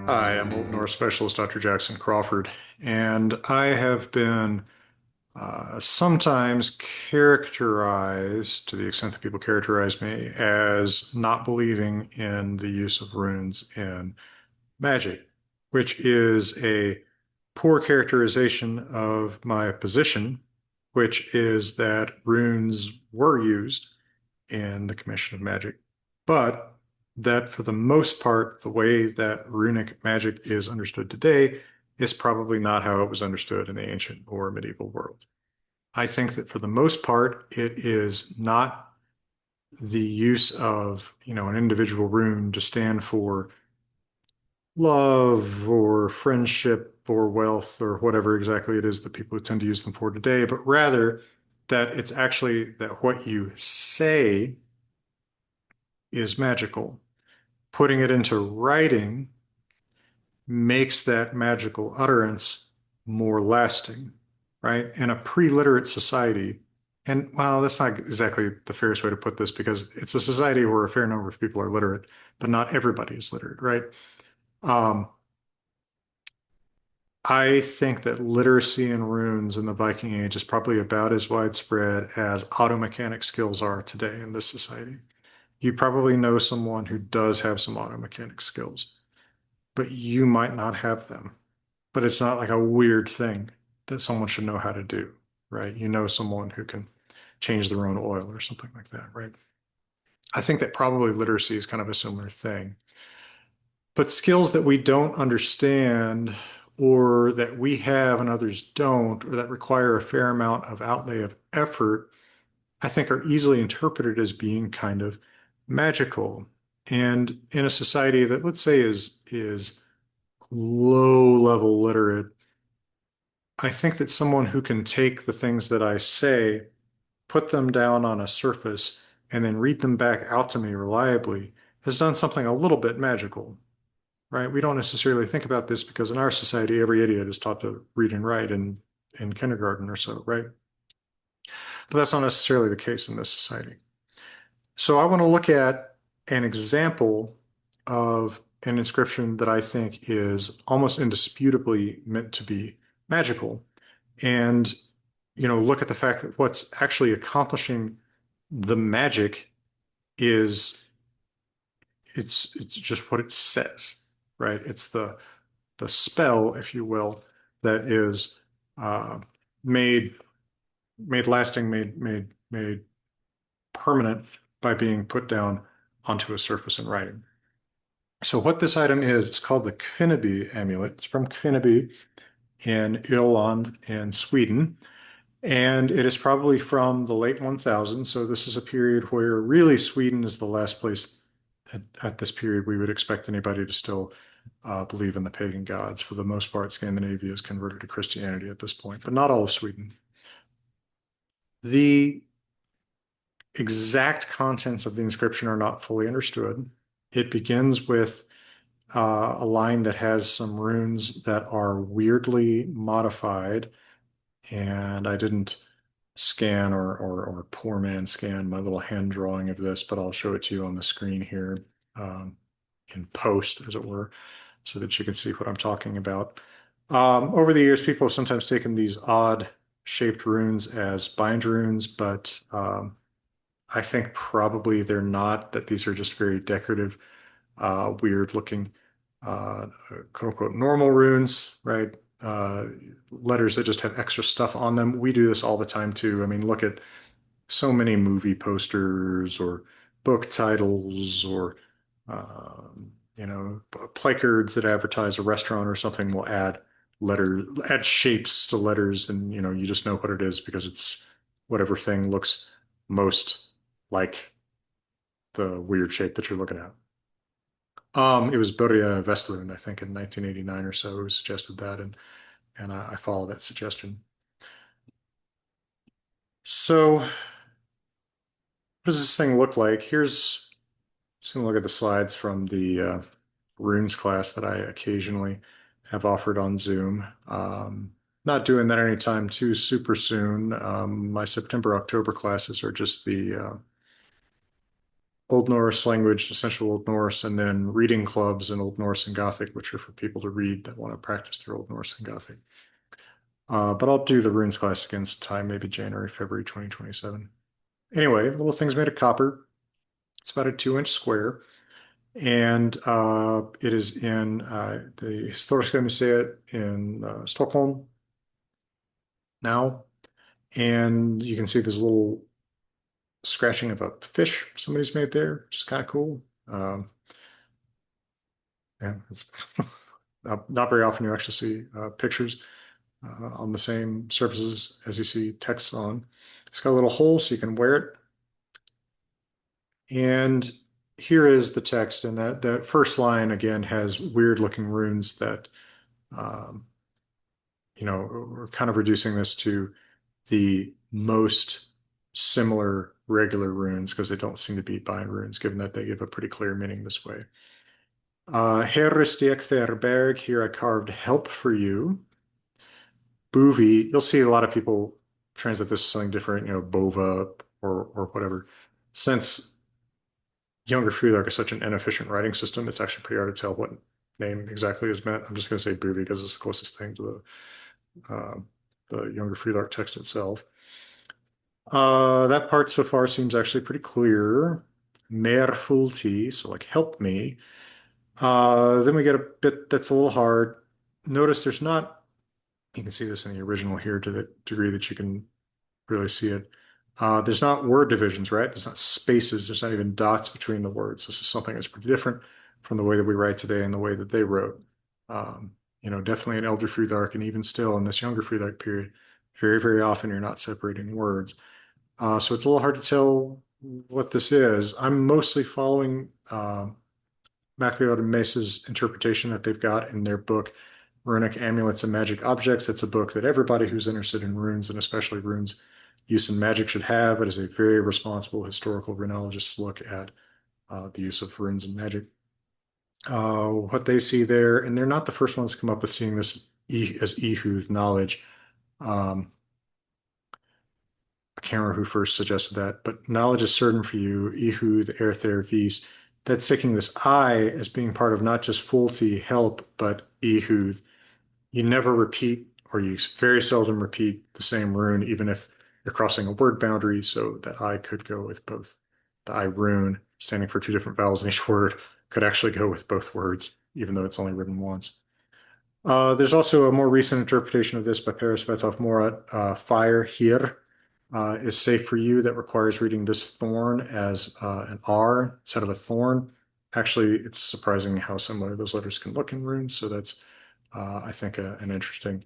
Hi, I'm Old Norse Specialist Dr. Jackson Crawford, and I have been sometimes characterized, to the extent that people characterize me, as not believing in the use of runes in magic, which is a poor characterization of my position, which is that runes were used in the commission of magic, but that for the most part, the way that runic magic is understood today is probably not how it was understood in the ancient or medieval world. I think that for the most part, it is not the use of, an individual rune to stand for love or friendship or wealth or whatever exactly it is that people tend to use them for today, but rather that it's actually that what you say is magical. Putting it into writing makes that magical utterance more lasting, right? In a pre-literate society, and well, that's not exactly the fairest way to put this because it's a society where a fair number of people are literate, but not everybody is literate, right? Um, I think that literacy in runes in the Viking Age is probably about as widespread as auto mechanic skills are today in this society. You probably know someone who does have some auto mechanic skills, but you might not have them. But it's not like a weird thing that someone should know how to do, right? You know someone who can change their own oil or something like that, right? I think that probably literacy is kind of a similar thing. But skills that we don't understand or that we have and others don't, or that require a fair amount of outlay of effort, I think are easily interpreted as being kind of magical. And in a society that let's say is low level literate, I think that someone who can take the things that I say, put them down on a surface, and then read them back out to me reliably has done something a little bit magical, right? We don't necessarily think about this because in our society, every idiot is taught to read and write in kindergarten or so, right? But that's not necessarily the case in this society. So I want to look at an example of an inscription that I think is almost indisputably meant to be magical and look at the fact that what's actually accomplishing the magic is it's just what it says, right? It's the spell, if you will, that is uh, made made lasting, made permanent by being put down onto a surface in writing. So what this item is, it's called the Kvinneby amulet. It's from Kvinneby in Öland in Sweden. And it is probably from the late 1000s. So this is a period where really Sweden is the last place at this period we would expect anybody to still believe in the pagan gods. For the most part, Scandinavia is converted to Christianity at this point, but not all of Sweden. The exact contents of the inscription are not fully understood. It begins with a line that has some runes that are weirdly modified, and I didn't scan or poor man scan my little hand drawing of this, but I'll show it to you on the screen here in post, as it were, so that you can see what I'm talking about. Over the years, people have sometimes taken these odd shaped runes as bind runes, but I think probably they're not, that these are just very decorative, weird looking, quote unquote, normal runes, right? Letters that just have extra stuff on them. We do this all the time too. I mean, look at so many movie posters or book titles or placards that advertise a restaurant or something will add shapes to letters, and you just know what it is because it's whatever thing looks most like the weird shape that you're looking at. It was Börje Vestlund, I think, in 1989 or so, who suggested that, and I follow that suggestion. So, what does this thing look like? Here's Just gonna look at the slides from the runes class that I occasionally have offered on Zoom. Not doing that anytime too super soon. My September, October classes are just Old Norse language, essential Old Norse, and then reading clubs in Old Norse and Gothic, which are for people to read that want to practice their Old Norse and Gothic. But I'll do the runes class again sometime, maybe January, February 2027. Anyway, the little thing's made of copper. It's about a 2-inch square, and it is in the Historiska Museet in Stockholm now. And you can see this little scratching of a fish somebody's made there, which is kind of cool. Yeah, it's not very often you actually see pictures on the same surfaces as you see text on. It's got a little hole so you can wear it. And here is the text, and that first line again has weird looking runes that, um, we're kind of reducing this to the most similar regular runes because they don't seem to be bind runes, given that they give a pretty clear meaning this way. Herristek Therberg, here I carved help for you. Boovie, you'll see a lot of people translate this as something different, Bova or whatever. Since younger Futhark is such an inefficient writing system, it's actually pretty hard to tell what name exactly is meant. I'm just going to say Boovie because it's the closest thing to the younger Futhark text itself. That part so far seems actually pretty clear. Merfulti, so like help me. Then we get a bit that's a little hard. Notice there's not, you can see this in the original here to the degree that you can really see it. There's not word divisions, right? There's not spaces. There's not even dots between the words. This is something that's pretty different from the way that we write today and the way that they wrote. Definitely an elder Futhark, and even still in this younger Futhark period, very, very often you're not separating words. So it's a little hard to tell what this is. I'm mostly following MacLeod and Mace's interpretation that they've got in their book, Runic Amulets and Magic Objects. It's a book that everybody who's interested in runes, and especially runes use in magic, should have. It is a very responsible historical runologist's look at the use of runes in magic. What they see there, and they're not the first ones to come up with seeing this as Ehud knowledge. I can't remember who first suggested that, but knowledge is certain for you, Ehud, Erther, Vis. That's taking this I as being part of not just Fulti, help, but Ehud. You never repeat, or you very seldom repeat the same rune, even if you're crossing a word boundary, so that I could go with both. The I rune, standing for two different vowels in each word, could actually go with both words, even though it's only written once. There's also a more recent interpretation of this by Peresvetov Morat. Fire here is safe for you. That requires reading this thorn as an R instead of a thorn. Actually, it's surprising how similar those letters can look in runes. So that's, I think, an interesting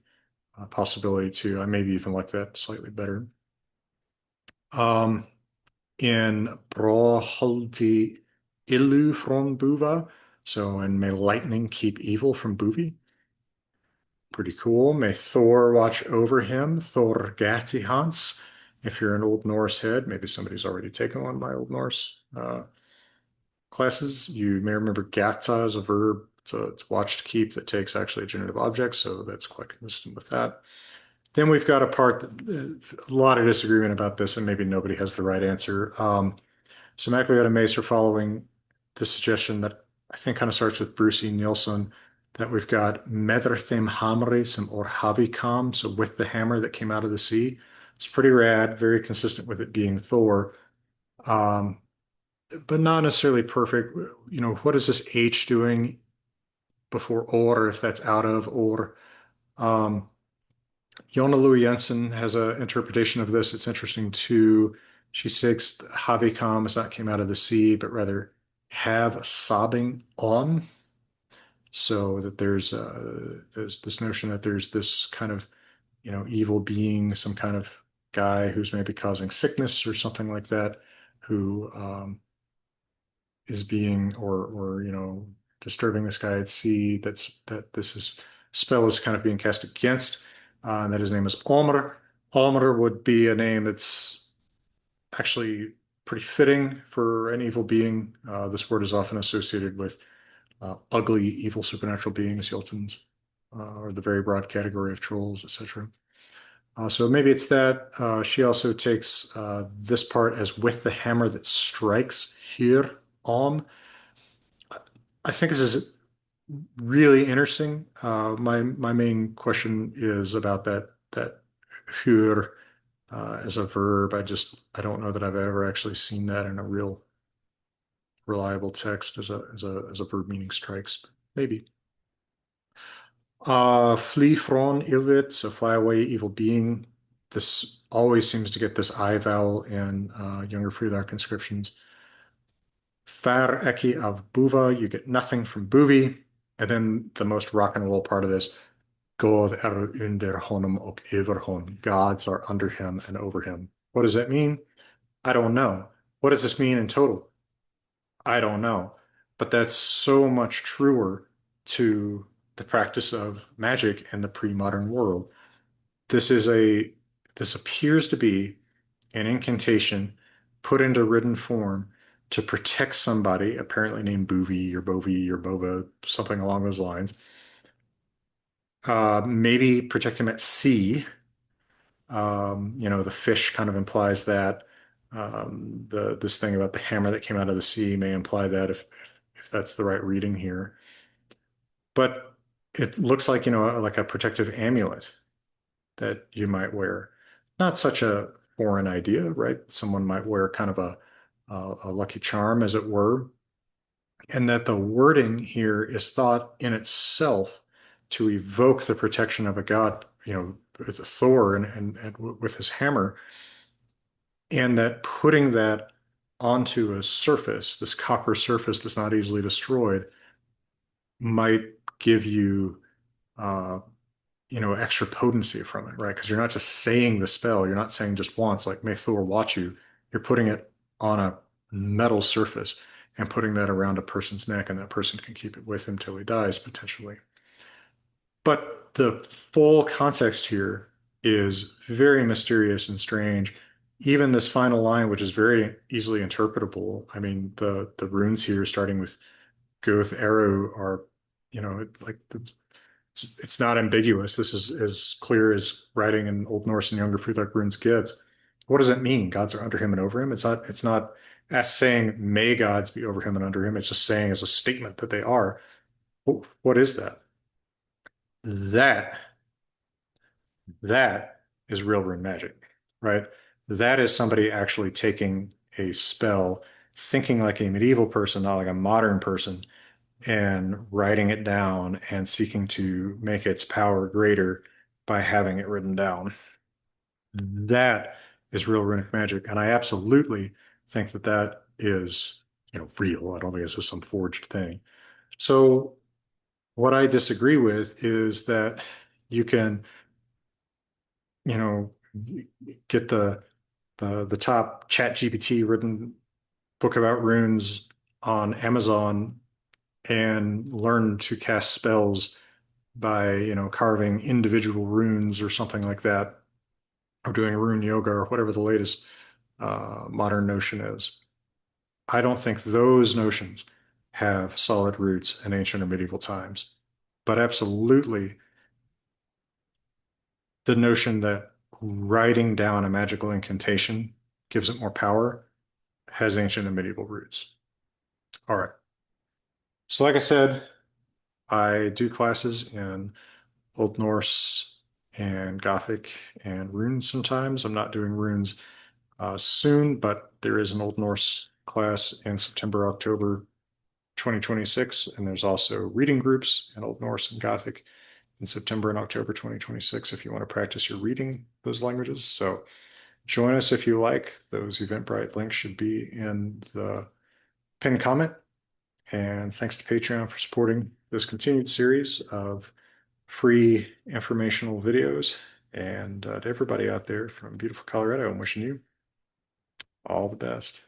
possibility too. I maybe even like that slightly better. In Brohalti Illu from Buva. So, and may lightning keep evil from Buvi. Pretty cool. May Thor watch over him. Thor Gati Hans. If you're an Old Norse head, maybe somebody's already taken one of my Old Norse classes. You may remember Gata as a verb. So it's watch to keep that takes actually a generative object. So that's quite consistent with that. Then we've got a part that a lot of disagreement about this, and maybe nobody has the right answer. So MacLeod and Mace are following the suggestion that I think kind of starts with Bruce E. Nielsen, that we've got Medrthim Hamrism or Havikam, so with the hammer that came out of the sea. It's pretty rad, very consistent with it being Thor, but not necessarily perfect. What is this H doing before or, if that's out of or? Jonna Louis Jensen has an interpretation of this. It's interesting too. She says Havikam is not came out of the sea, but rather have sobbing on. So that there's this notion that there's this kind of evil being, some kind of guy who's maybe causing sickness or something like that, who is being or disturbing this guy at sea. That this is spell is kind of being cast against, and that his name is Almer. Almer would be a name that's actually pretty fitting for an evil being. This word is often associated with ugly, evil supernatural beings, Jotun, or the very broad category of trolls, etc. So maybe it's that. She also takes this part as with the hammer that strikes. here om. I think this is really interesting. My main question is about that here as a verb. I don't know that I've ever actually seen that in a real reliable text as a verb meaning strikes. Maybe. Flee from Ilvit, so fly away, evil being. This always seems to get this I vowel in younger Frühler conscriptions. Far eki of buva, you get nothing from buvi. And then the most rock and roll part of this, God under honom och över hon. Gods are under him and over him. What does that mean? I don't know. What does this mean in total? I don't know. But that's so much truer to the practice of magic in the pre-modern world. This is a this appears to be an incantation put into written form to protect somebody, apparently named Boovie or Bovie or Bova, something along those lines. Maybe protect him at sea. The fish kind of implies that. This thing about the hammer that came out of the sea may imply that if that's the right reading here. But it looks like, like a protective amulet that you might wear. Not such a foreign idea, right? Someone might wear kind of a lucky charm, as it were, and that the wording here is thought in itself to evoke the protection of a god, with Thor and with his hammer, and that putting that onto a surface, this copper surface that's not easily destroyed, might give you uh, extra potency from it, right? Because you're not just saying the spell, you're not saying just once, like may Thor watch you. You're putting it on a metal surface and putting that around a person's neck, and that person can keep it with him till he dies, potentially. But the full context here is very mysterious and strange. Even this final line, which is very easily interpretable. I mean, the runes here, starting with Goth Arrow, are, like it's not ambiguous. This is as clear as writing in Old Norse and Younger Frühling runes gets. What does it mean? Gods are under him and over him. It's not as saying may gods be over him and under him. It's just saying as a statement that they are. What is that? That that is real rune magic, right? That is somebody actually taking a spell, thinking like a medieval person, not like a modern person, and writing it down and seeking to make its power greater by having it written down. That is real runic magic, and I absolutely think that that is, real. I don't think it's just some forged thing. So what I disagree with is that you can, you know, get the top chat GPT written book about runes on Amazon and learn to cast spells by, carving individual runes or something like that, or doing rune yoga or whatever the latest modern notion is. I don't think those notions have solid roots in ancient or medieval times. But absolutely, the notion that writing down a magical incantation gives it more power has ancient and medieval roots. All right. So, like I said, I do classes in Old Norse and Gothic and runes sometimes. I'm not doing runes soon, but there is an Old Norse class in September, October 2026. And there's also reading groups in Old Norse and Gothic in September and October 2026 if you want to practice your reading those languages. So join us if you like. Those Eventbrite links should be in the pinned comment. And thanks to Patreon for supporting this continued series of free informational videos. And to everybody out there from beautiful Colorado, I'm wishing you all the best.